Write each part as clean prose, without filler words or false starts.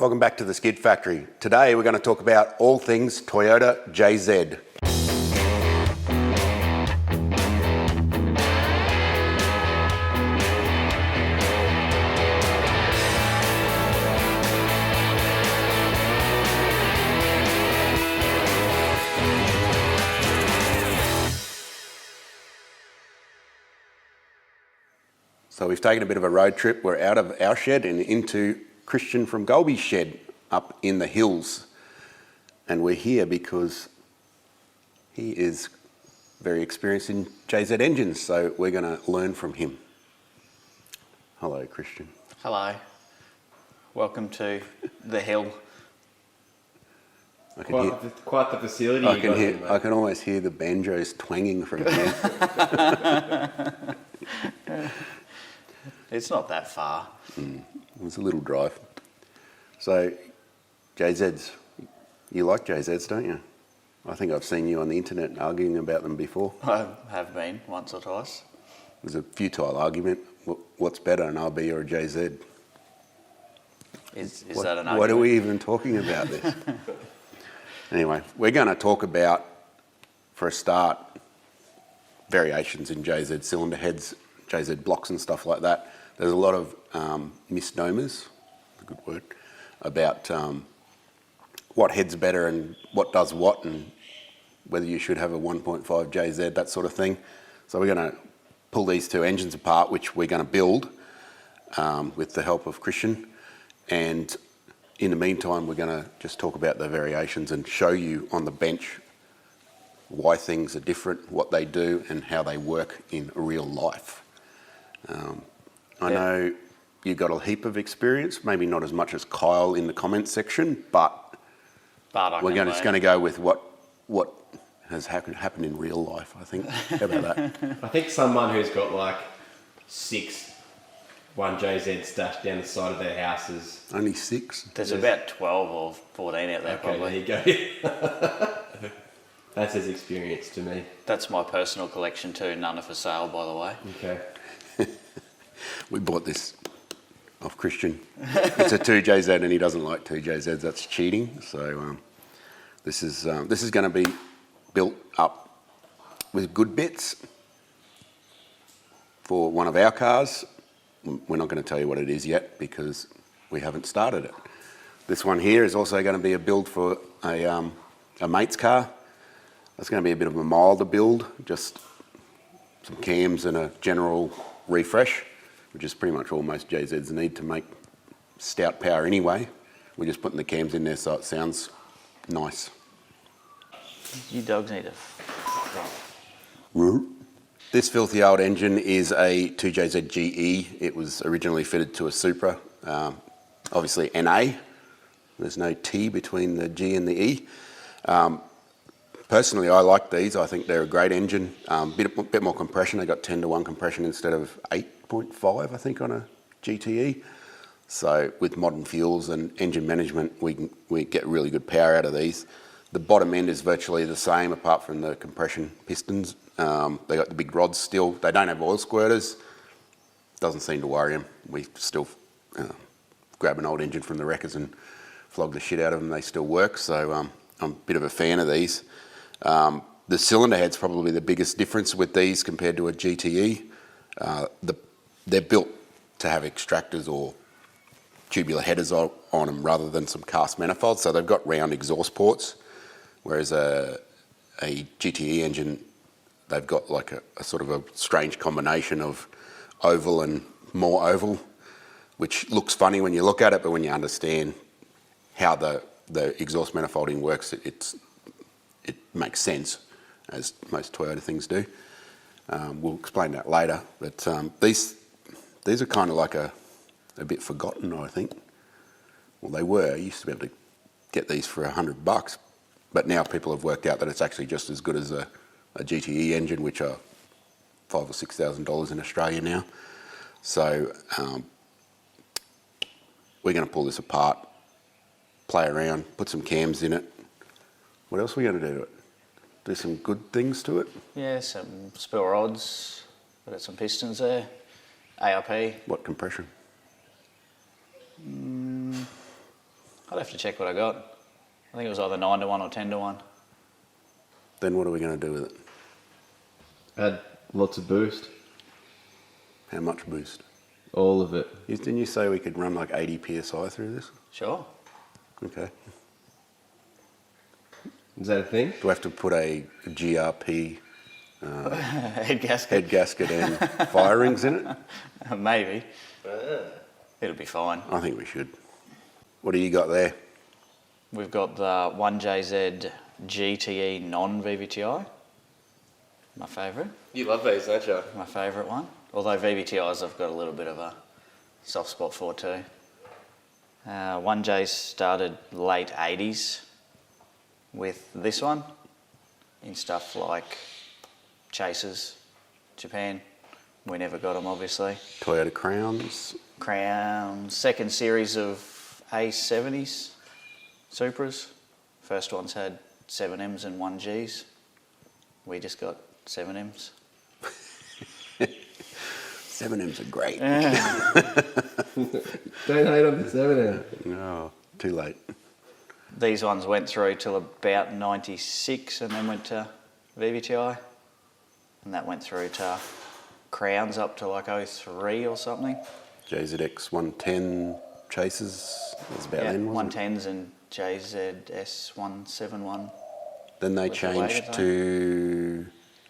Welcome back to the Skid Factory. Today we're going to talk about all things Toyota JZ. So we've taken a bit of a road trip. We're out of our shed and into Christian from Goleby's shed up in the hills. And we're here because he is very experienced in JZ engines, so we're going to learn from him. Hello, Christian. Hello. Welcome to the hill. Quite the facility I can almost hear the banjos twanging from here. It's not that far. It's a little drive. So, JZs, you like JZs, don't you? I think I've seen you on the internet arguing about them before. I have been once or twice. It was a futile argument. What's better, an RB or a JZ? Is that an argument? What are we even talking about this? Anyway, we're going to talk about, for a start, variations in JZ cylinder heads, JZ blocks and stuff like that. There's a lot of misnomers, a good word, about what head's better and what does what and whether you should have a 1.5 JZ, that sort of thing. So we're going to pull these two engines apart, which we're going to build with the help of Christian. And in the meantime, we're going to just talk about the variations and show you on the bench why things are different, what they do, and how they work in real life. I know you've got a heap of experience, maybe not as much as Kyle in the comments section, but we're just going to go with what has happened in real life, I think. How about that? I think someone who's got like 6 1JZ stashed down the side of their houses. Only 6? There's about 12 or 14 out there, probably. There you go. That's his experience to me. That's my personal collection too, none are for sale, by the way. Okay. We bought this off Christian. It's a 2JZ and he doesn't like 2JZs, that's cheating. So this is going to be built up with good bits for one of our cars. We're not going to tell you what it is yet because we haven't started it. This one here is also going to be a build for a mate's car. That's going to be a bit of a milder build, just some cams and a general refresh, which is pretty much all most JZs need to make stout power anyway. We're just putting the cams in there so it sounds nice. You dogs need This filthy old engine is a 2JZ GE. It was originally fitted to a Supra, obviously NA. There's no T between the G and the E. Personally, I like these. I think they're a great engine. Bit more compression. They got 10:1 compression instead of 8.5, I think, on a GTE. So with modern fuels and engine management, we get really good power out of these. The bottom end is virtually the same, apart from the compression pistons. They got the big rods still. They don't have oil squirters. Doesn't seem to worry them. We still grab an old engine from the wreckers and flog the shit out of them. They still work. So I'm a bit of a fan of these. The cylinder head's probably the biggest difference with these compared to a GTE. They're built to have extractors or tubular headers on them rather than some cast manifolds. So they've got round exhaust ports, whereas a GTE engine, they've got like a sort of a strange combination of oval and more oval, which looks funny when you look at it, but when you understand how the exhaust manifolding works, it makes sense, as most Toyota things do. We'll explain that later, but these are kind of like a bit forgotten, I think. Well, they were. You used to be able to get these for $100, but now people have worked out that it's actually just as good as a GTE engine, which are $5,000 or $6,000 in Australia now. So we're going to pull this apart, play around, put some cams in it. What else are we going to do to it? Do some good things to it? Yeah, some spill rods. We've got some pistons there. ARP. What compression? I'd have to check what I got. I think it was either 9 to 1 or 10 to 1. Then what are we going to do with it? Add lots of boost. How much boost? All of it. Didn't you say we could run like 80 psi through this? Sure. Okay. Is that a thing? Do we have to put a GRP Head gasket. head gasket and fire rings in it? Maybe. It'll be fine. I think we should. What do you got there? We've got the 1JZ GTE non-VVTI. My favourite. You love these, don't you? My favourite one. Although VVTIs I've got a little bit of a soft spot for too. 1J started late 80s with this one in stuff like Chasers, Japan. We never got them obviously. Toyota Crowns. Crown, second series of A70s, Supras. First ones had 7Ms and 1Gs. We just got 7Ms. 7Ms are great. Don't hate on the 7M. No, too late. These ones went through till about 96 and then went to VVTI. And that went through to Crowns up to like 03 or something. JZX 110 Chasers was about Yeah, then, wasn't it? 110s and JZS 171. Then they Was it changed later, to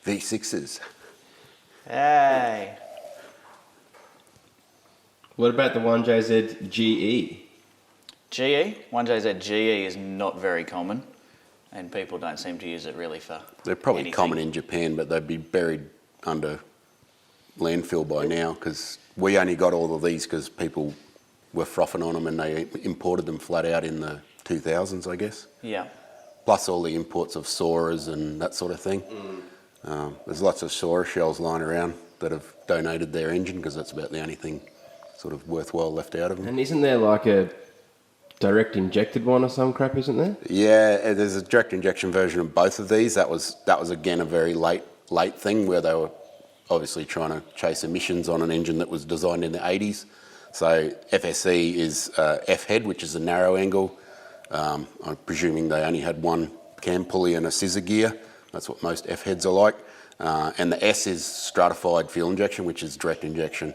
V6s. Hey! What about the 1JZ GE? GE, 1JZ GE is not very common and people don't seem to use it really for They're probably anything. common in Japan, but they'd be buried under landfill by now because we only got all of these because people were frothing on them and they imported them flat out in the 2000s, I guess. Yeah. Plus all the imports of Soras and that sort of thing. There's lots of Sora shells lying around that have donated their engine because that's about the only thing sort of worthwhile left out of them. And isn't there like a direct injected one or some crap, isn't there? Yeah, there's a direct injection version of both of these. That was again a very late thing where they were obviously trying to chase emissions on an engine that was designed in the 80s. So FSE is F-head, which is a narrow angle. I'm presuming they only had one cam pulley and a scissor gear. That's what most F-heads are like. And the S is stratified fuel injection, which is direct injection.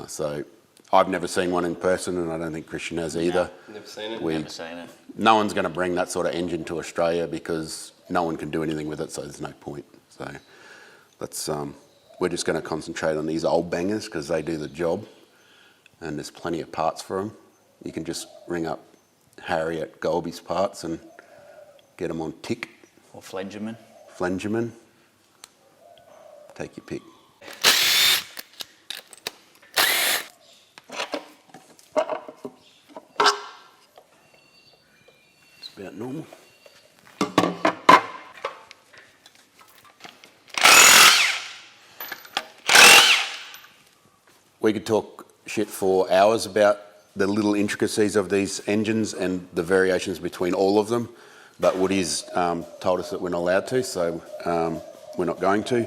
So I've never seen one in person, and I don't think Christian has either. Never seen it. Never seen it. No one's going to bring that sort of engine to Australia because no one can do anything with it, so there's no point. So that's we're just going to concentrate on these old bangers because they do the job, and there's plenty of parts for them. You can just ring up Harry at Goleby's Parts and get them on tick. Or Flengerman. Flengerman. Take your pick. It's about normal. We could talk shit for hours about the little intricacies of these engines and the variations between all of them, but Woody's told us that we're not allowed to, so we're not going to.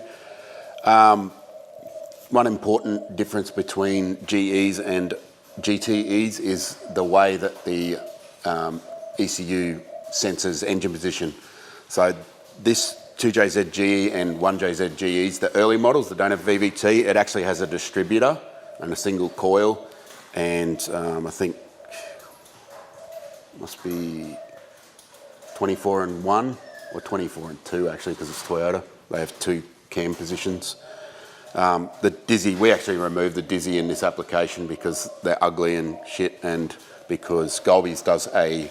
One important difference between GEs and GTEs is the way that the ECU senses engine position. So this 2JZ GE and 1JZ GEs, the early models that don't have VVT, it actually has a distributor and a single coil, and I think must be 24 and 1 or 24 and 2 actually, because it's Toyota. They have two cam positions. The Dizzy, we actually removed the Dizzy in this application because they're ugly and shit, and because Goleby's does a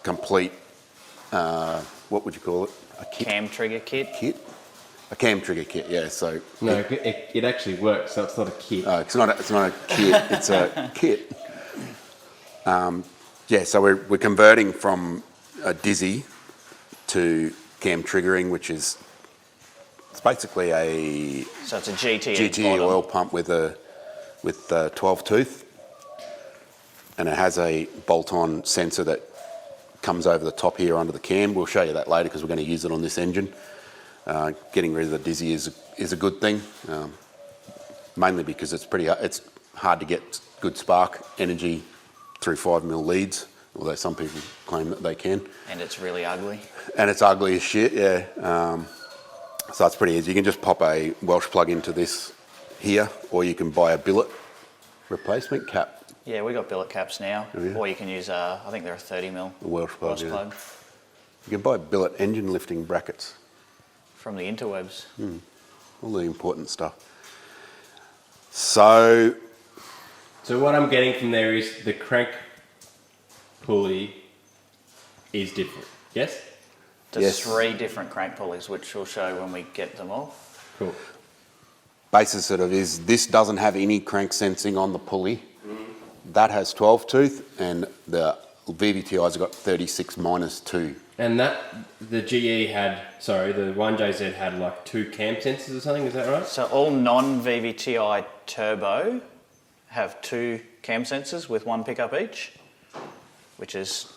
complete, what would you call it? A kit? Cam trigger kit. A cam trigger kit, yeah. So No, it actually works, so it's not a kit. it's not a kit, it's a kit. Yeah, so we're converting from a Dizzy to cam triggering, which is it's basically a So it's a GTE GTE oil pump with a 12 tooth, and it has a bolt-on sensor that comes over the top here onto the cam. We'll show you that later because we're going to use it on this engine. Getting rid of the Dizzy is a good thing, mainly because it's hard to get good spark energy through 5mm leads although some people claim that they can. And it's really ugly. And it's ugly as shit, yeah. So it's pretty easy. You can just pop a Welsh plug into this here, or you can buy a billet replacement cap. Yeah, we got billet caps now. Oh, yeah. Or you can use, I think they're a 30mm A Welsh plug, yeah. plug You can buy billet engine lifting brackets. from the interwebs. All the important stuff. So what I'm getting from there is the crank pulley is different. Yes? There's Yes. 3 different crank pulleys, which we'll show when we get them off. Cool. basis sort of is this doesn't have any crank sensing on the pulley. That has 12 tooth, and the VVTI's got 36 minus 2. And that, the GE had, sorry, the 1JZ had like 2 cam sensors or something, is that right? So all non-VVTI turbo have 2 cam sensors with 1 pickup each, which is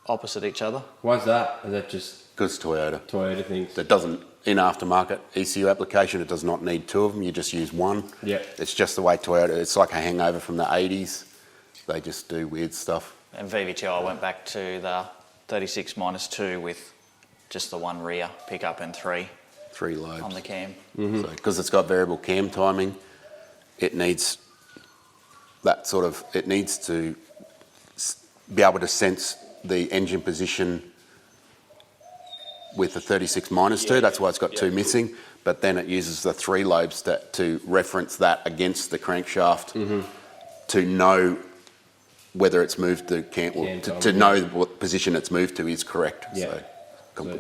opposite each other. Why's that? Is that just Because Toyota. Toyota things? That doesn't, in aftermarket ECU application, it does not need 2 of them, you just use 1. Yep. It's just the way Toyota, it's like a hangover from the 80s. They just do weird stuff. And VVTI went back to the 36 minus 2 with just the 1 rear pickup and 3 3 lobes. on the cam. So, because it's got variable cam timing, it needs that sort of, it needs to be able to sense the engine position with the 36 minus 2, that's why it's got 2 missing, but then it uses the 3 lobes to reference that against the crankshaft to know whether it's moved the cam, or to know what position it's moved to is correct. Yeah. So,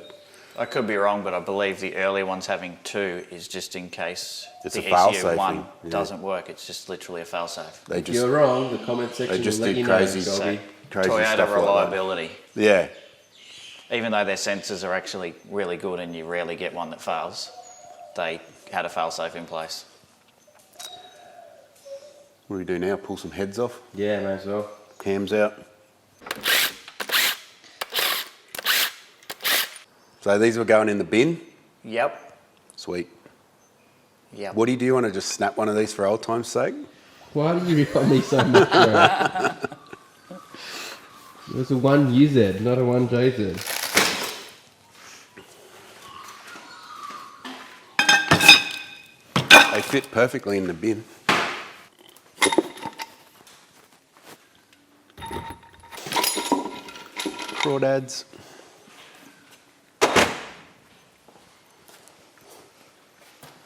I could be wrong, but I believe the early ones having 2 is just in case It's the a fail-safe ECU 1 thing, yeah. doesn't work. It's just literally a fail-safe. they If just, you're wrong, the comment section just will let do you crazy know, stuff. Goleby. crazy Toyota stuff like that. reliability. Yeah, Even though their sensors are actually really good and you rarely get one that fails, they had a fail-safe in place. what do we do now? Pull some heads off, Yeah, may as well. cams out. So these were going in the bin. Yep. Sweet. Yep. Woody, do you want to just snap one of these for old time's sake? Why do you rip on me so much, bro? It was a 1UZ, not a 1JZ. They fit perfectly in the bin. Crawdads.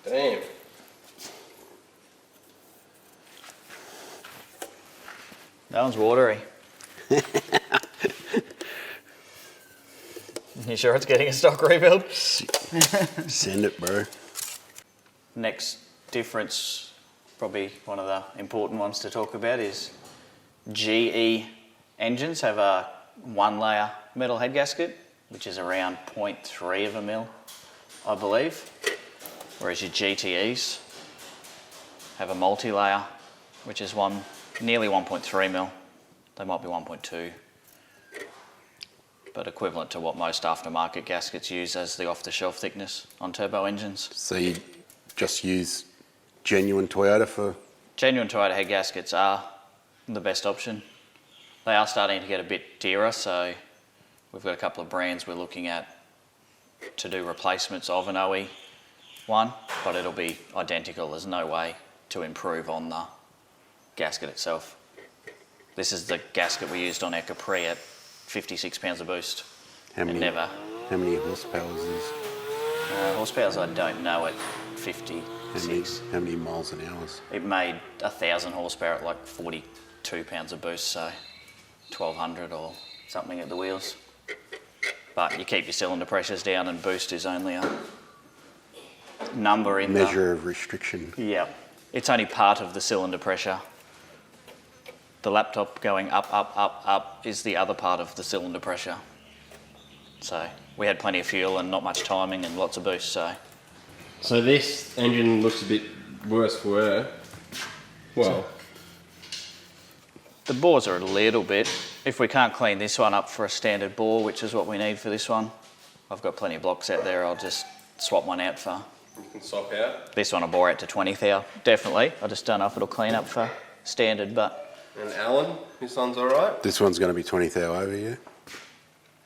Damn. That one's watery. You sure it's getting a stock rebuild? Send it, bro. Next difference, probably one of the important ones to talk about, is GE engines have a 1-layer metal head gasket, which is around 0.3 of a mil, I believe. Whereas your GTEs have a multi-layer, which is nearly 1.3 mil. They might be 1.2, but equivalent to what most aftermarket gaskets use as the off-the-shelf thickness on turbo engines. So you just use genuine Toyota for... Genuine Toyota head gaskets are the best option. They are starting to get a bit dearer, so we've got a couple of brands we're looking at to do replacements of an OE one, but it'll be identical. There's no way to improve on the gasket itself. This is the gasket we used on our Capri at 56 pounds a boost. How many horsepower is this? Horsepowers I don't know at 56. How many miles an hour? It made 1,000 horsepower at like 42 pounds a boost, so 1,200 or something at the wheels. But you keep your cylinder pressures down, and boost is only a number in Measure of restriction. Yeah, it's only part of the cylinder pressure. The laptop going up, up, up, up is the other part of the cylinder pressure. So we had plenty of fuel and not much timing and lots of boost, so. So this engine looks a bit worse for wear. Well, The bores are a little bit. If we can't clean this one up for a standard bore, which is what we need for this one, I've got plenty of blocks out there. I'll just swap one out for. you can swap out. This one I'll bore out to 20 thou, definitely. I just don't know if it'll clean up for standard, but And Alan, this one's all right? This one's going to be 20 thou over, yeah.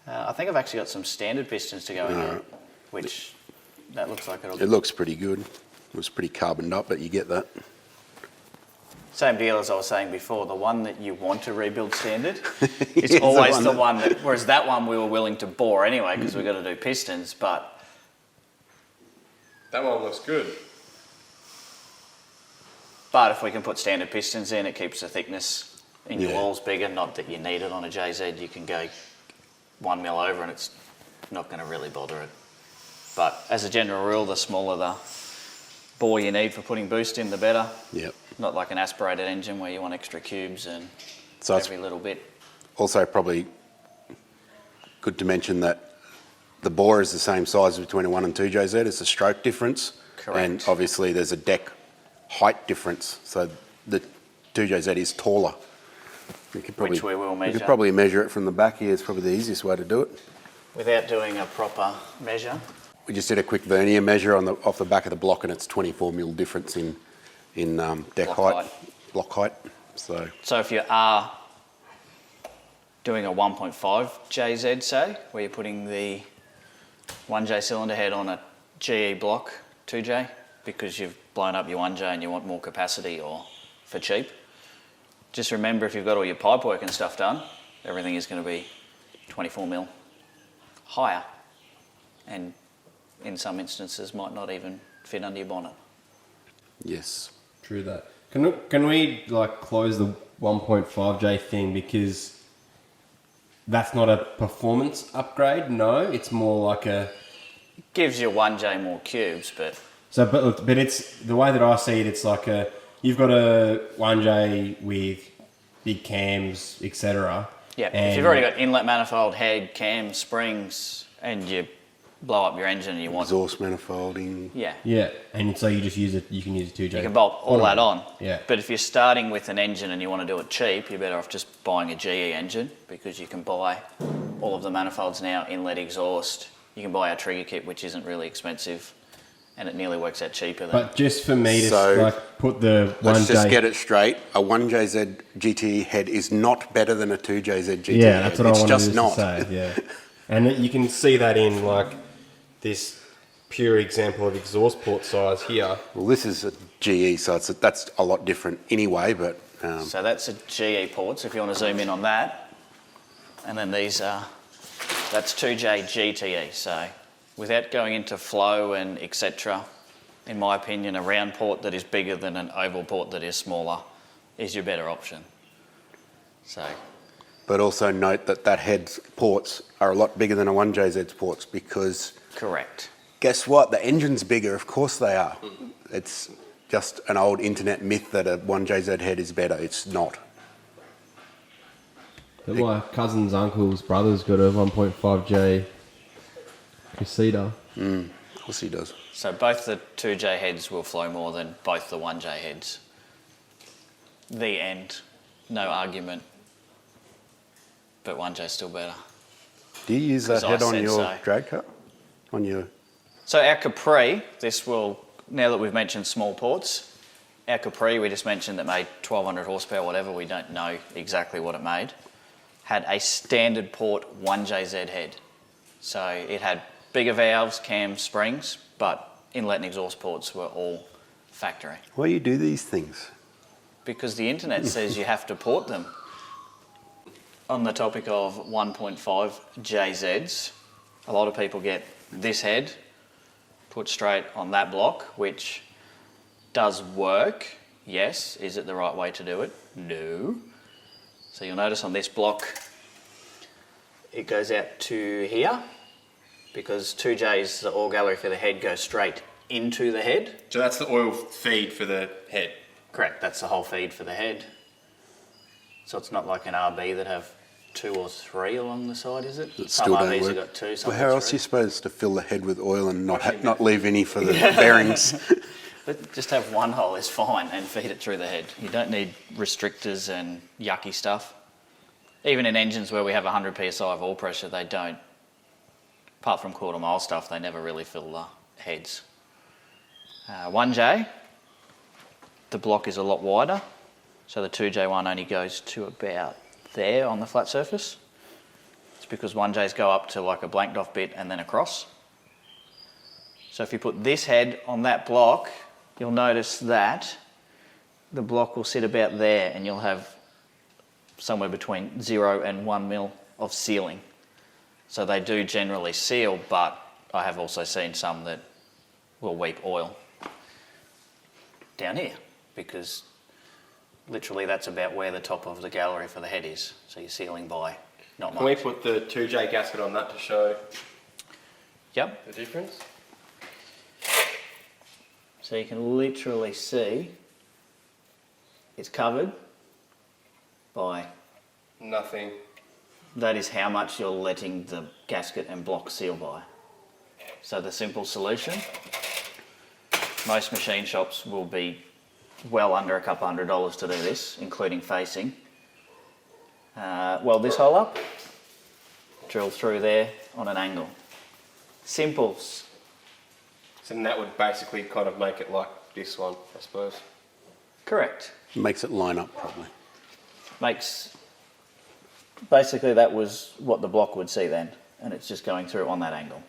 I think I've actually got some standard pistons to go in there, which that looks like it'll... It looks pretty good. It was pretty carboned up, but you get that. Same deal as I was saying before, the one that you want to rebuild standard is Yeah, always the one that... Whereas that one we were willing to bore anyway because we've got to do pistons, but... That one looks good. But if we can put standard pistons in, it keeps the thickness in your Yeah. walls bigger. Not that you need it on a JZ, you can go 1 mil over and it's not going to really bother it. But as a general rule, the smaller the bore you need for putting boost in, the better. Yep. Not like an aspirated engine where you want extra cubes and So it's every little bit. also probably good to mention that the bore is the same size between a 1 and 2 JZ. It's a stroke difference. Correct. And obviously there's a deck height difference. So the 2 JZ is taller. You could probably, Which we will You measure. could probably measure it from the back here. It's probably the easiest way to do it. Without doing a proper measure. We just did a quick vernier measure off the back of the block, and it's 24 mil difference in deck Block height, block height. So So if you are doing a 1.5 JZ, say, where you're putting the 1J cylinder head on a GE block 2J because you've blown up your 1J and you want more capacity or for cheap, just remember if you've got all your pipe work and stuff done, everything is going to be 24 mil higher and in some instances might not even fit under your bonnet. yes, True that. Can we like close the 1.5J thing because that's not a performance upgrade? No, it's more like a... Gives you 1J more cubes, but But it's the way that I see it. It's like you've got a 1J with big cams, etc. yeah, if you've already got inlet manifold, head, cam, springs, and you blow up your engine and you want... exhaust manifolding. Yeah. and so you just use it. You can use a 2J. You can bolt all that on. Yeah. But if you're starting with an engine and you want to do it cheap, you're better off just buying a GE engine because you can buy all of the manifolds now, inlet, exhaust. You can buy our trigger kit, which isn't really expensive, and it nearly works out cheaper than... But just for me to So, like put the 1J... Let's just get it straight. A 1JZ GTE head is not better than a 2JZ GTE Yeah, head. that's what It's I wanted just to not. say. Yeah, and you can see that in like this pure example of exhaust port size here. Well, this is a GE, so that's a lot different anyway, but So that's a GE port, so if you want to zoom in on that. And then these are... That's 2J GTE, so without going into flow and etc., in my opinion, a round port that is bigger than an oval port that is smaller is your better option. So... But also note that head's ports are a lot bigger than a 1JZ's ports because Correct. guess what? The engine's bigger. Of course they are. It's just an old internet myth that a 1JZ head is better. It's not. But my cousin's uncle's brother's got a 1.5J Casita. Of course he does. So both the 2J heads will flow more than both the 1J heads. The end. No argument. But 1J's still better. Do you use that 'Cause I head on said your so. drag car? On your... So our Capri, this will, now that we've mentioned small ports, our Capri we just mentioned that made 1200 horsepower, whatever, we don't know exactly what it made, had a standard port 1JZ head. So it had bigger valves, cams, springs, but inlet and exhaust ports were all factory. Why do you do these things? Because the internet says you have to port them. On the topic of 1.5 JZs, a lot of people get this head put straight on that block, which does work, yes. Is it the right way to do it? No. So you'll notice on this block, it goes out to here, because 2J's, the oil gallery for the head goes straight into the head. So that's the oil feed for the head. Correct, that's the whole feed for the head. So it's not like an RB that have 2 or 3 along the side, is it? That Some still don't RBs work. have got 2, some Well, how got else are 3. you supposed to fill the head with oil and not leave any for the bearings? But just have one hole is fine and feed it through the head. You don't need restrictors and yucky stuff. Even in engines where we have 100 psi of oil pressure, they don't. Apart from quarter mile stuff, they never really fill the heads. 1J, the block is a lot wider, So the 2J one only goes to about there on the flat surface. It's because 1Js go up to like a blanked off bit and then across. So if you put this head on that block, you'll notice that the block will sit about there and you'll have somewhere between 0 and 1 mil of sealing. So they do generally seal, but I have also seen some that will weep oil down here, because literally that's about where the top of the gallery for the head is. So you're sealing by not much. Can we put the 2J gasket on that to show Yep. the difference? So you can literally see it's covered by, Nothing. that is how much you're letting the gasket and block seal by. So the simple solution, most machine shops will be well under a couple $100 to do this, including facing. Weld this hole up, drill through there on an angle. Simples. So then that would basically kind of make it like this one, I suppose. Correct. Makes it line up probably. Makes, basically that was what the block would see then, and it's just going through on that angle.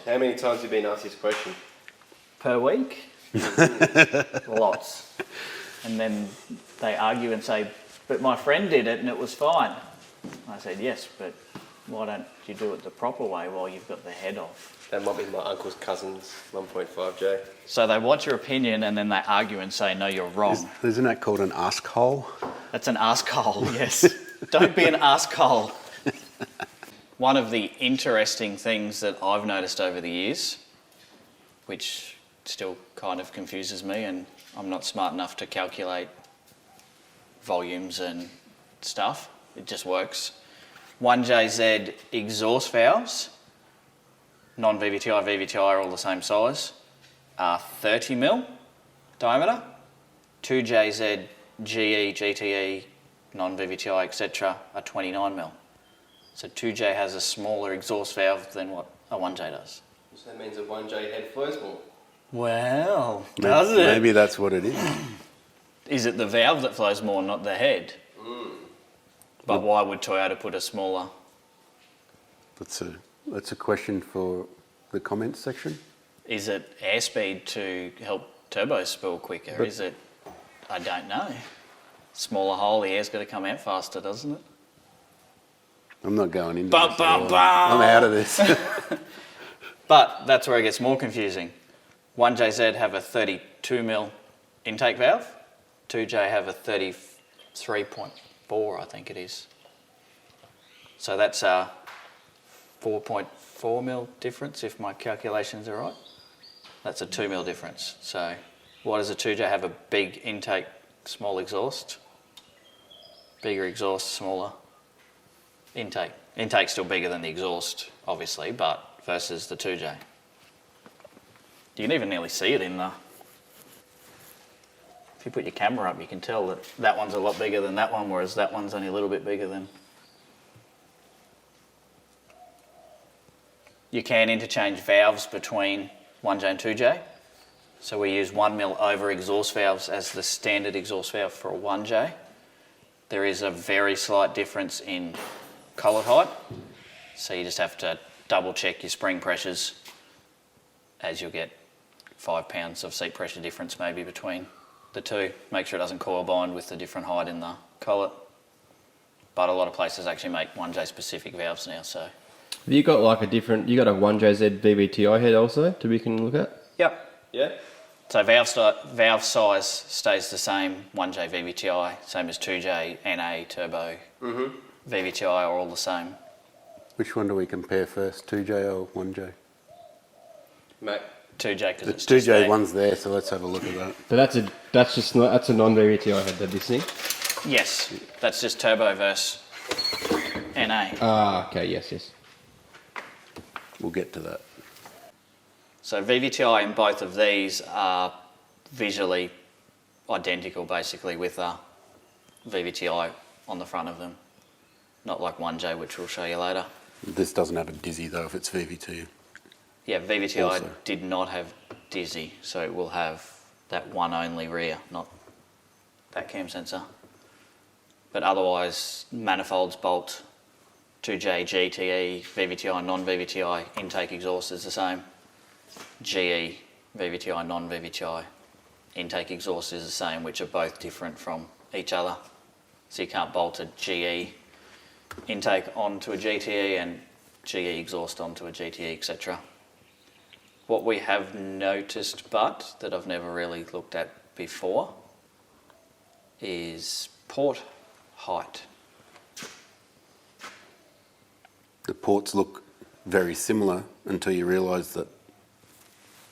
How many times have you been asked this question? Per week? Lots. And then they argue and say, but my friend did it and it was fine. I said, yes, but why don't you do it the proper way while you've got the head off? That might be my uncle's cousin's 1.5J. So they want your opinion and then they argue and say, no, you're wrong. Isn't that called an ask hole? That's an asshole, yes. Don't be an asshole. One of the interesting things that I've noticed over the years, which still kind of confuses me, and I'm not smart enough to calculate volumes and stuff, it just works. 1JZ exhaust valves, non-VVTI, VVTI are all the same size, are 30 mil diameter. 2JZ, GE, GTE, non-VVTI, etc. are 29 mil. So 2J has a smaller exhaust valve than what a 1J does. So that means a 1J head flows more. Well, does it? Maybe that's what it is. Is it the valve that flows more, not the head? But why would Toyota put a smaller? That's a question for the comments section. Is it airspeed to help turbos spool quicker? Is it, I don't know. Smaller hole, the air's got to come out faster, doesn't it? I'm not going into Bum, this. bum, at all. bum. I'm out of this. But that's where it gets more confusing. 1JZ have a 32 mil intake valve. 2J have a 33.4, I think it is. So that's a 4.4 mil difference, if my calculations are right. That's a 2 mil difference. So why does a 2J have a big intake, small exhaust? Bigger exhaust, smaller intake. Intake's still bigger than the exhaust, obviously, but versus the 2J. You can even nearly see it in the... If you put your camera up, you can tell that that one's a lot bigger than that one, whereas that one's only a little bit bigger than... You can interchange valves between 1J and 2J. So we use 1 mil over exhaust valves as the standard exhaust valve for a 1J. There is a very slight difference in collet height. So you just have to double check your spring pressures, as you'll get 5 pounds of seat pressure difference maybe between the two. Make sure it doesn't coil bind with the different height in the collet. But a lot of places actually make 1J specific valves now, so. Have you got like a different, you got a 1JZ VVTI head also to we can look at? Yep. Yeah? So valve size stays the same, 1J VVTI, same as 2J, NA, turbo, VVTI are all the same. Which one do we compare first, 2J or 1J? Mate. 2J because The it's just 2J there. one's there, so let's have a look at that. So that's a non-VVTI head, that this thing? Yes, that's just turbo versus NA. Ah, okay, yes. We'll get to that. So VVTI in both of these are visually identical basically with a VVTI on the front of them. Not like 1J, which we'll show you later. This doesn't have a dizzy though if it's VVT. Yeah, VVTI Also. did not have dizzy, so it will have that one only rear, not that cam sensor. But otherwise, manifolds, bolt, 2J, GTE, VVTI, non-VVTI, intake exhaust is the same. GE, VVTI, non-VVTI, intake exhaust is the same, which are both different from each other. So you can't bolt a GE intake onto a GTE and GE exhaust onto a GTE, etc. What we have noticed, but that I've never really looked at before, is port height. The ports look very similar until you realise that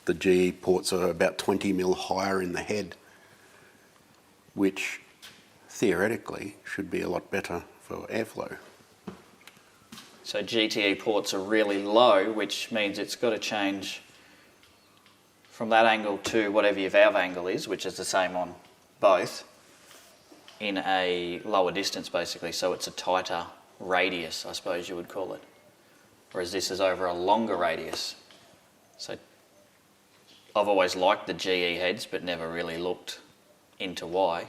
the GE ports are about 20 mil higher in the head, which theoretically should be a lot better for airflow. So GTE ports are really low, which means it's got to change from that angle to whatever your valve angle is, which is the same on both, in a lower distance basically, so it's a tighter radius, I suppose you would call it. Whereas this is over a longer radius. So I've always liked the GE heads, but never really looked into why.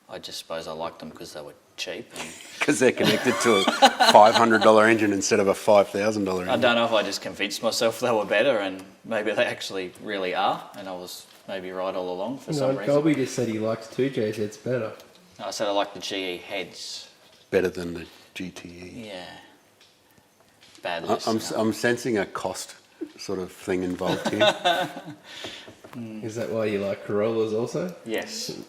I just suppose I liked them because they were cheap. Because they're connected to a $500 engine instead of a $5,000 engine. I don't know if I just convinced myself they were better, and maybe they actually really are, and I was maybe right all along for some reason. Goleby just said he likes 2J's heads better. I said I like the GE heads. Better than the GTE. Yeah. Bad listener. I'm sensing a cost sort of thing involved here. Is that why you like Corollas also? Yes.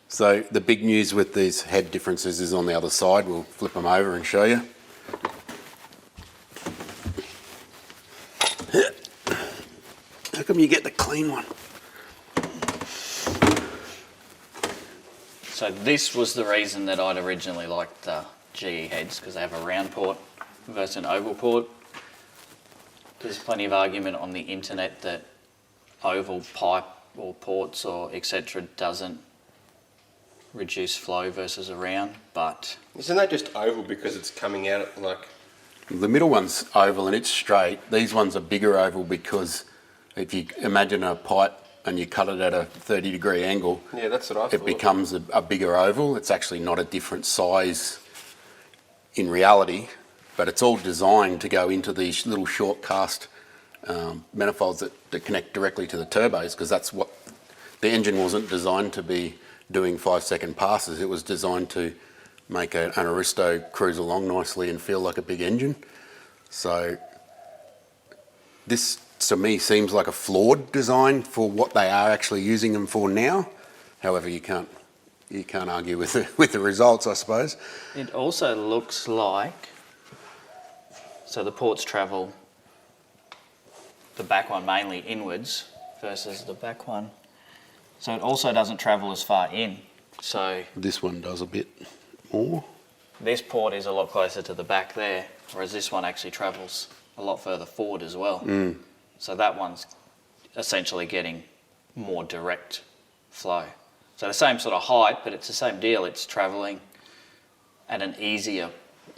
So the big news with these head differences is on the other side. We'll flip them over and show you. How come you get the clean one? So this was the reason that I'd originally liked the GE heads, because they have a round port versus an oval port. There's plenty of argument on the internet that oval pipe or ports or etc. doesn't reduce flow versus a round, but... Isn't that just oval because it's coming out at like... The middle one's oval and it's straight. These ones are bigger oval because if you imagine a pipe and you cut it at a 30-degree angle, Yeah, that's what I thought. it becomes a bigger oval. It's actually not a different size in reality, but it's all designed to go into these little short cast manifolds that connect directly to the turbos, because that's what the engine wasn't designed to be doing 5-second passes. It was designed to make an Aristo cruise along nicely and feel like a big engine. So this to me seems like a flawed design for what they are actually using them for now. However, you can't argue with the results, I suppose. It also looks like, so the ports travel, the back one mainly inwards versus the back one. So it also doesn't travel as far in. So This one does a bit more. this port is a lot closer to the back there, whereas this one actually travels a lot further forward as well. So that one's essentially getting more direct flow. So the same sort of height, but it's the same deal. It's travelling at an easier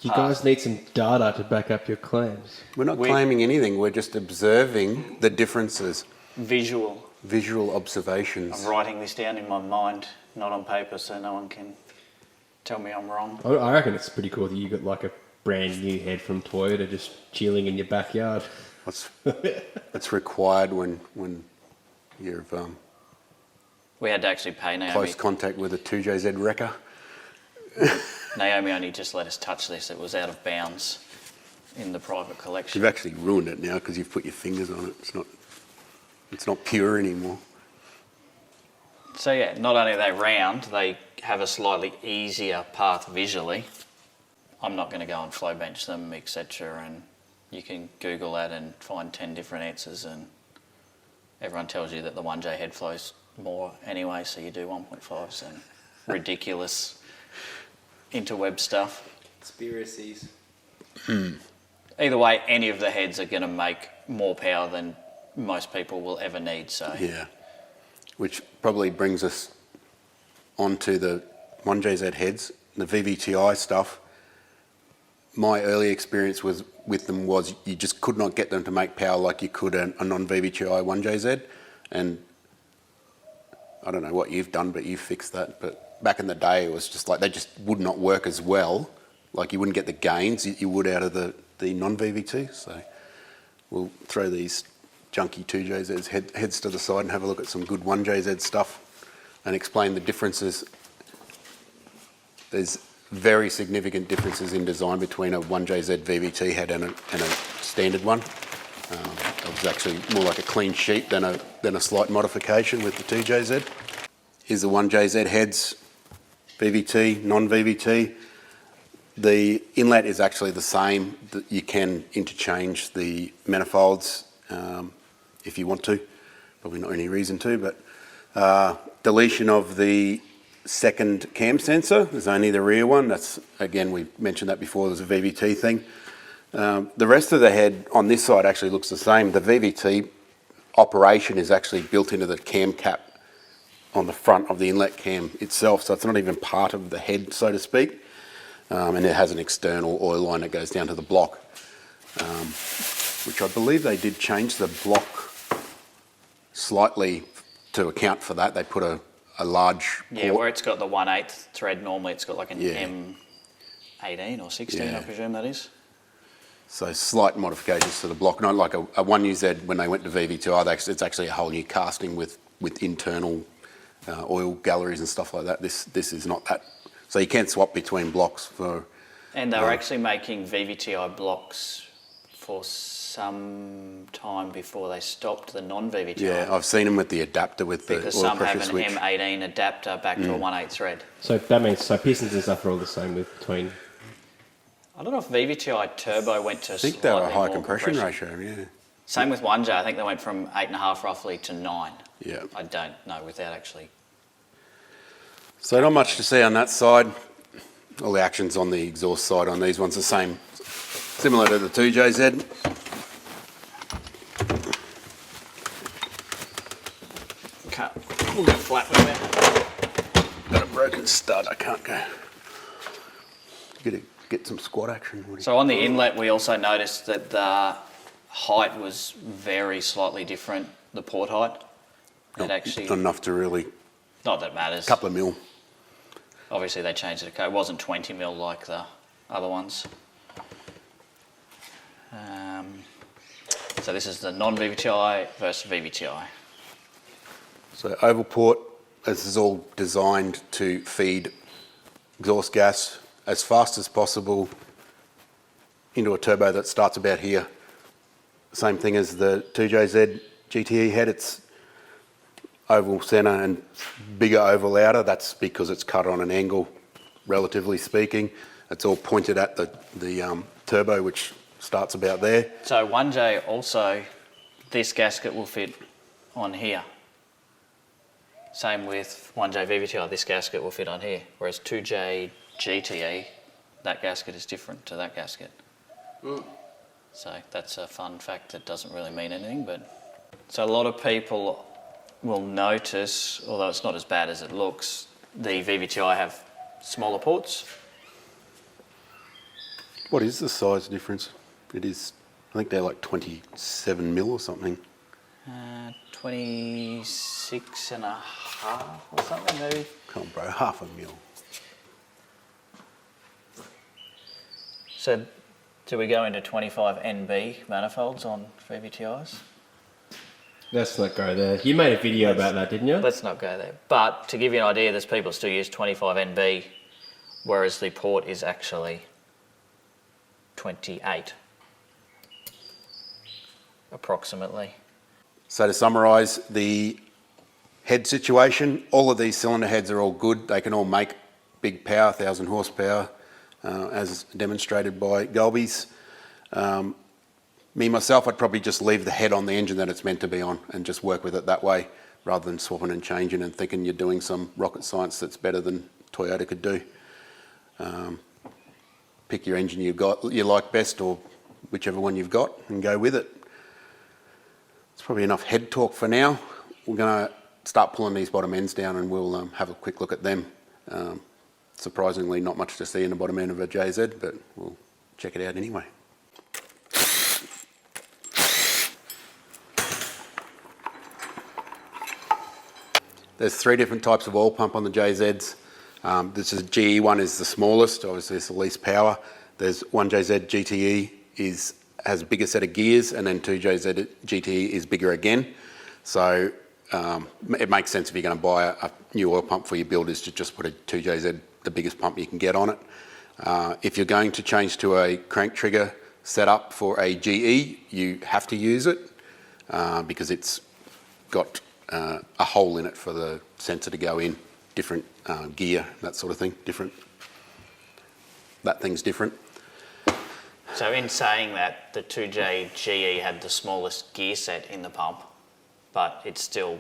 You path. guys need some data to back up your claims. We're not claiming anything, we're just observing the differences, Visual. visual observations. I'm writing this down in my mind, not on paper, so no one can tell me I'm wrong. I reckon it's pretty cool that you got like a brand new head from Toyota just chilling in your backyard. That's required when you're We had to actually pay Naomi. close contact with a 2JZ wrecker. Naomi only just let us touch this. It was out of bounds in the private collection. You've actually ruined it now because you've put your fingers on it. It's not pure anymore. So yeah, not only are they round, they have a slightly easier path visually. I'm not going to go and flow bench them, etc. And you can Google that and find 10 different answers, and everyone tells you that the 1J head flows more anyway, so you do 1.5s and ridiculous interweb stuff. Conspiracies. Either way, any of the heads are going to make more power than most people will ever need. So Yeah. Which probably brings us onto the 1JZ heads, the VVTI stuff. My early experience with them was you just could not get them to make power like you could a non-VVTI 1JZ, and I don't know what you've done, but you've fixed that. But back in the day, it was just like they just would not work as well. Like you wouldn't get the gains you would out of the non-VVT. So we'll throw these junky 2JZs heads to the side and have a look at some good 1JZ stuff and explain the differences. There's very significant differences in design between a 1JZ VVT head and a standard one. It was actually more like a clean sheet than a slight modification with the 2JZ. Here's the 1JZ heads, VVT, non-VVT. The inlet is actually the same. You can interchange the manifolds if you want to. Probably not any reason to, but deletion of the second cam sensor. There's only the rear one. That's, again, we mentioned that before, there's a VVT thing. The rest of the head on this side actually looks the same. The VVT operation is actually built into the cam cap on the front of the inlet cam itself, so it's not even part of the head, so to speak. And it has an external oil line that goes down to the block, which I believe they did change the block slightly to account for that. They put a large Yeah, where it's got the 1/8 thread, normally it's got like an Yeah. M18 or 16, Yeah. I presume that is. So slight modifications to the block, not like a 1UZ when they went to VVTI. It's actually a whole new casting with internal oil galleries and stuff like that. This is not that. So you can swap between blocks for. And they were actually making VVTI blocks for some time before they stopped the non-VVTI. Yeah, I've seen them with the adapter with the because oil some pressure have an switch. M18 adapter back to a 1/8 thread. So that means pistons and stuff are all the same between. I don't know if VVTI turbo went to I think they were a slightly high more compression ratio, yeah. Same with 1J, I think they went from 8.5 roughly to 9. Yeah. I don't know without actually. So not much to see on that side. All the actions on the exhaust side on these ones the same, similar to the 2JZ. We'll go flat with it. Got a broken stud, I can't go. Get some squat action. So on the inlet, we also noticed that the height was very slightly different, the port height. It actually, Not enough to really, not that it matters. couple of mil. Obviously they changed it. It wasn't 20 mil like the other ones. So this is the non-VVTI versus VVTI. So oval port, this is all designed to feed exhaust gas as fast as possible into a turbo that starts about here. Same thing as the 2JZ GTE head, it's oval centre and bigger oval outer. That's because it's cut on an angle, relatively speaking. It's all pointed at the turbo, which starts about there. So 1J also, this gasket will fit on here. Same with 1J VVTI, this gasket will fit on here. Whereas 2J GTE, that gasket is different to that gasket. So that's a fun fact that doesn't really mean anything, but. So a lot of people will notice, although it's not as bad as it looks, the VVTI have smaller ports. What is the size difference? It is, I think they're like 27 mil or something. 26 and a half or something maybe. Come on, bro, half a mil. So do we go into 25 NB manifolds on VVTIs? Let's not go there. You made a video about that, didn't you? Let's not go there. But to give you an idea, there's people still use 25 NB, whereas the port is actually 28, approximately. So to summarise the head situation, all of these cylinder heads are all good. They can all make big power, 1,000 horsepower, as demonstrated by Goleby's. Me, myself, I'd probably just leave the head on the engine that it's meant to be on and just work with it that way rather than swapping and changing and thinking you're doing some rocket science that's better than Toyota could do. Pick your engine you like best or whichever one you've got and go with it. It's probably enough head talk for now. We're going to start pulling these bottom ends down and we'll have a quick look at them. Surprisingly, not much to see in the bottom end of a JZ, but we'll check it out anyway. There's 3 different types of oil pump on the JZs. This is GE one is the smallest, obviously it's the least power. There's 1JZ GTE has a bigger set of gears, and then 2JZ GTE is bigger again. So it makes sense if you're going to buy a new oil pump for your build is to just put a 2JZ, the biggest pump you can get on it. If you're going to change to a crank trigger setup for a GE, you have to use it because it's got a hole in it for the sensor to go in, different gear, that sort of thing, different. That thing's different. So in saying that, the 2J GE had the smallest gear set in the pump, but it's still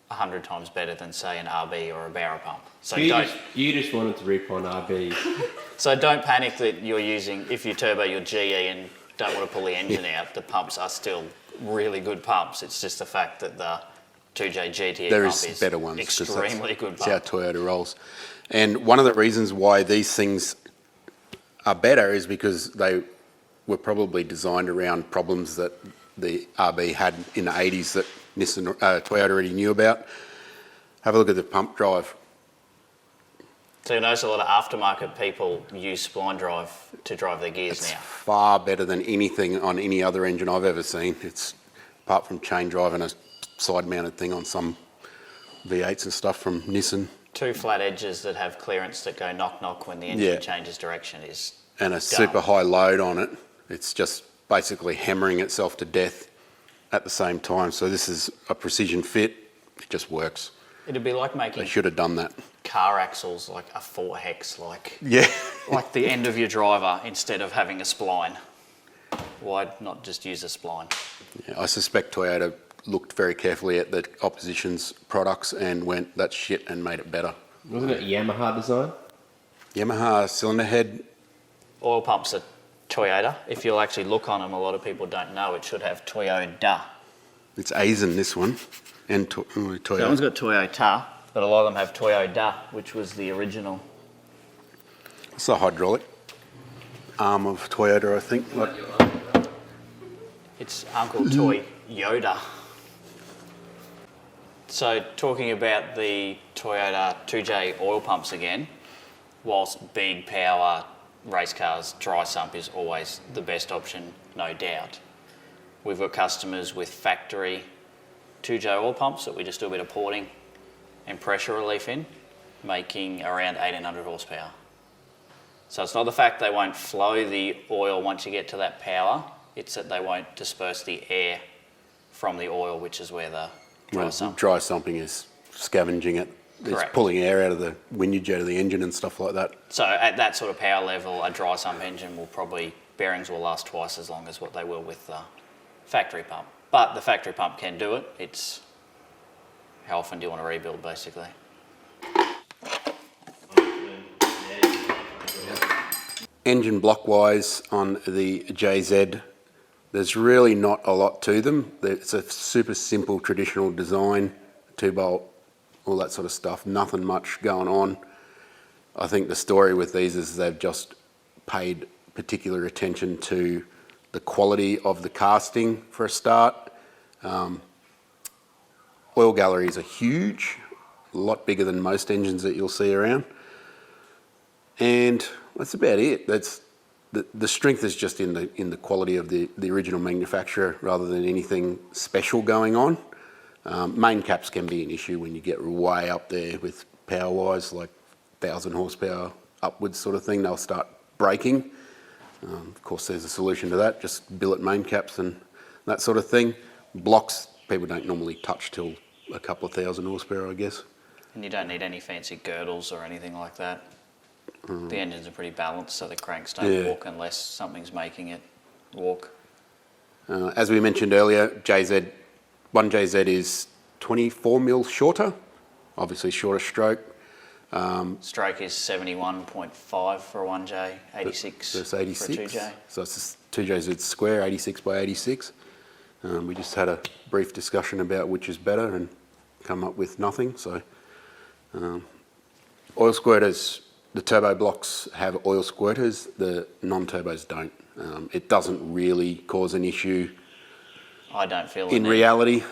100 times better than, say, an RB or a Barra pump. So you just wanted to rip on RB. So don't panic that you're using, if you turbo your GE and don't want to pull the engine out, the pumps are still really good pumps. It's just the fact that the 2J GTE there pump is better ones, extremely good pump. That's how Toyota rolls. And one of the reasons why these things are better is because they were probably designed around problems that the RB had in the 80s that Toyota already knew about. Have a look at the pump drive. So you notice a lot of aftermarket people use spline drive to drive their gears It's now. far better than anything on any other engine I've ever seen. It's apart from chain drive and a side-mounted thing on some V8s and stuff from Nissan. 2 flat edges that have clearance that go knock-knock when the engine changes direction is and a super high load on it. It's just basically hammering itself to death at the same time. So this is a precision fit. It just works. It'd be like making They should have done that. car axles like a 4-hex, like the end of your driver instead of having a spline. Why not just use a spline? Yeah, I suspect Toyota looked very carefully at the opposition's products and went, that's shit, and made it better. Wasn't it Yamaha design? Yamaha cylinder head. Oil pumps are Toyota. If you'll actually look on them, a lot of people don't know, it should have Toyota. It's Aizen, this one, and Toyota. That one's got Toyota, but a lot of them have Toyota, which was the original. It's the hydraulic arm of Toyota, I think. It's Uncle Toy Yoda. So talking about the Toyota 2J oil pumps again, whilst big power race cars, dry sump is always the best option, no doubt. We've got customers with factory 2J oil pumps that we just do a bit of porting and pressure relief in, making around 1800 horsepower. So it's not the fact they won't flow the oil once you get to that power, it's that they won't disperse the air from the oil, which is where the dry sump. Dry sumping is scavenging it. It's Correct. pulling air out of the windage out of the engine and stuff like that. So at that sort of power level, a dry sump engine bearings will last twice as long as what they will with the factory pump. But the factory pump can do it. It's how often do you want to rebuild, basically? Engine block wise on the JZ, there's really not a lot to them. It's a super simple traditional design, 2-bolt, all that sort of stuff, nothing much going on. I think the story with these is they've just paid particular attention to the quality of the casting for a start. Oil galleries are huge, a lot bigger than most engines that you'll see around. And that's about it. That's the strength is just in the quality of the original manufacturer rather than anything special going on. Main caps can be an issue when you get way up there with power-wise, like 1,000 horsepower upwards sort of thing. They'll start breaking. Of course, there's a solution to that. Just billet main caps and that sort of thing. Blocks, people don't normally touch till a couple of 1,000 horsepower, I guess. And you don't need any fancy girdles or anything like that. The engines are pretty balanced, so the cranks don't walk unless something's making it walk. As we mentioned earlier, one JZ is 24 mil shorter, obviously shorter stroke. Stroke is 71.5 for a 1J, 86 That's 86. for a 2J. So it's 2JZ square, 86 by 86. We just had a brief discussion about which is better and come up with nothing. So oil squirters, the turbo blocks have oil squirters, the non-turbos don't. It doesn't really cause an issue I don't feel in reality.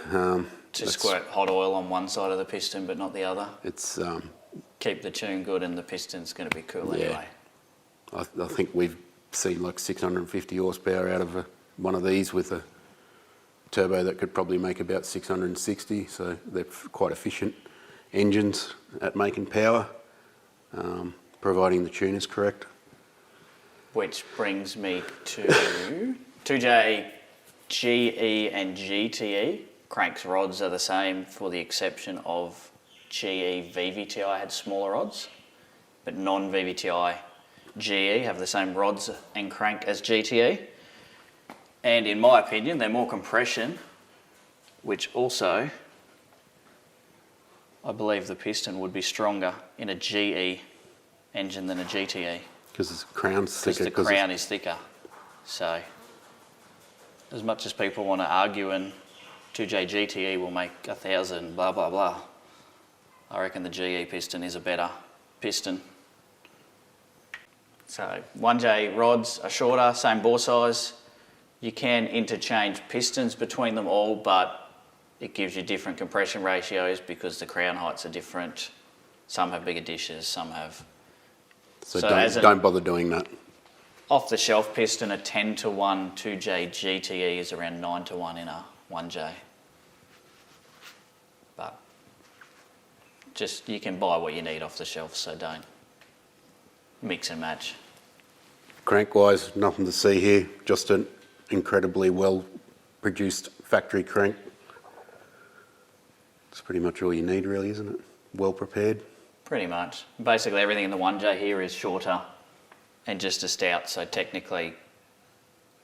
to squirt hot oil on one side of the piston but not the other. It's Keep the tune good and the piston's going to be cool Yeah. anyway. I think we've seen like 650 horsepower out of one of these with a turbo that could probably make about 660. So they're quite efficient engines at making power, providing the tune is correct. Which brings me to 2J GE and GTE. Cranks rods are the same for the exception of GE VVTI had smaller rods, but non-VVTI GE have the same rods and crank as GTE. And in my opinion, they're more compression, which also, I believe the piston would be stronger in a GE engine than a GTE. Because the crown's Because thicker. the crown is thicker. So, as much as people want to argue and 2J GTE will make 1,000, blah, blah, blah, I reckon the GE piston is a better piston. So, 1J rods are shorter, same bore size. You can interchange pistons between them all, but it gives you different compression ratios because the crown heights are different. Some have bigger dishes, some have... So, So don't bother doing that. Off-the-shelf piston, a 10-to-1 2J GTE is around 9-to-1 in a 1J. But just, you can buy what you need off the shelf, so don't mix and match. Crank-wise, nothing to see here. Just an incredibly well-produced factory crank. It's pretty much all you need, really, isn't it? Well prepared. Pretty much. Basically everything in the 1J here is shorter and just a stout, so technically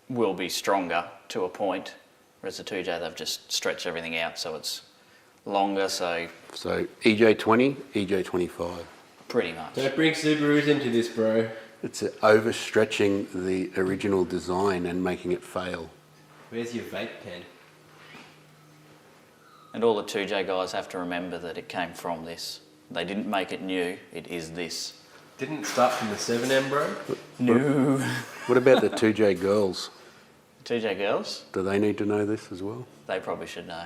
will be stronger to a point, whereas the 2J they've just stretched everything out so it's longer, so So EJ20, EJ25. pretty much. Don't bring Subarus into this, bro. It's overstretching the original design and making it fail. Where's your vape pen? And all the 2J guys have to remember that it came from this. They didn't make it new, it is this. Didn't start from the 7M, bro? No. What about the 2J girls? 2J girls, Do they need to know this as well? they probably should know.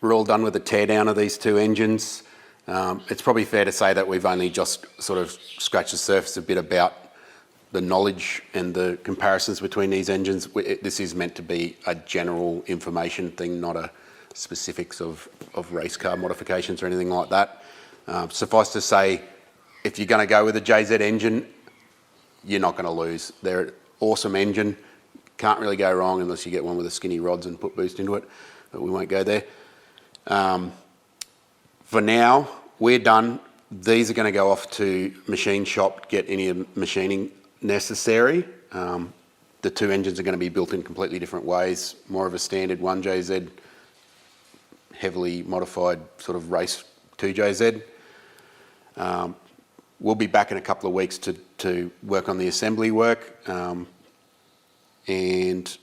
We're all done with the teardown of these two engines. It's probably fair to say that we've only just sort of scratched the surface a bit about the knowledge and the comparisons between these engines. This is meant to be a general information thing, not a specifics of race car modifications or anything like that. Suffice to say, if you're going to go with a JZ engine, you're not going to lose. They're an awesome engine. Can't really go wrong unless you get one with the skinny rods and put boost into it, but we won't go there. For now, we're done. These are going to go off to machine shop, get any machining necessary. The two engines are going to be built in completely different ways. More of a standard 1JZ, heavily modified sort of race 2JZ. We'll be back in a couple of weeks to work on the assembly work. And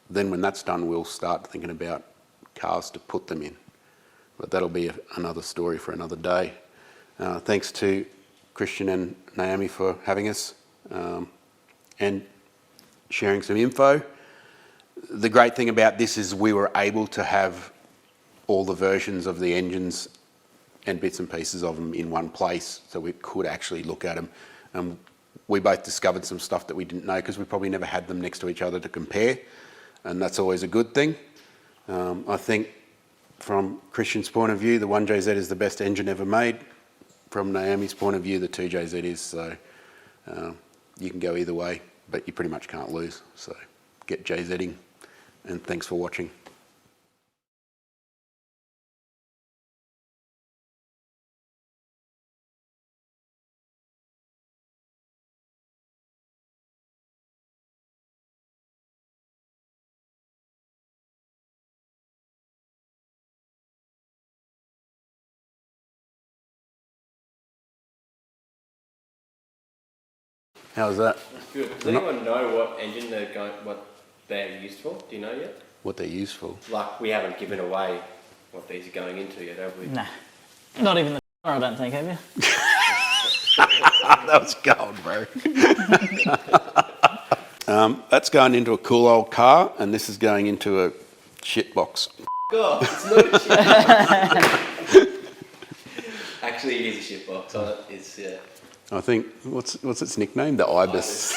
then when that's done, we'll start thinking about cars to put them in. But that'll be another story for another day. Thanks to Christian and Naomi for having us and sharing some info. The great thing about this is we were able to have all the versions of the engines and bits and pieces of them in one place, so we could actually look at them. We both discovered some stuff that we didn't know because we probably never had them next to each other to compare, and that's always a good thing. I think from Christian's point of view, the 1JZ is the best engine ever made. From Naomi's point of view, the 2JZ is, so you can go either way, but you pretty much can't lose. So get JZing, and thanks for watching. How's that? Good. Does anyone know what engine what they're used for? Do you know yet? What they're used for? Like, we haven't given away what these are going into yet, have we? Nah, not even the I don't think, have you? That was gold, bro. That's going into a cool old car, and this is going into a shit box. off. It's not a shit box. Actually, it is a shit box. It's, yeah. I think, what's its nickname? The Ibis.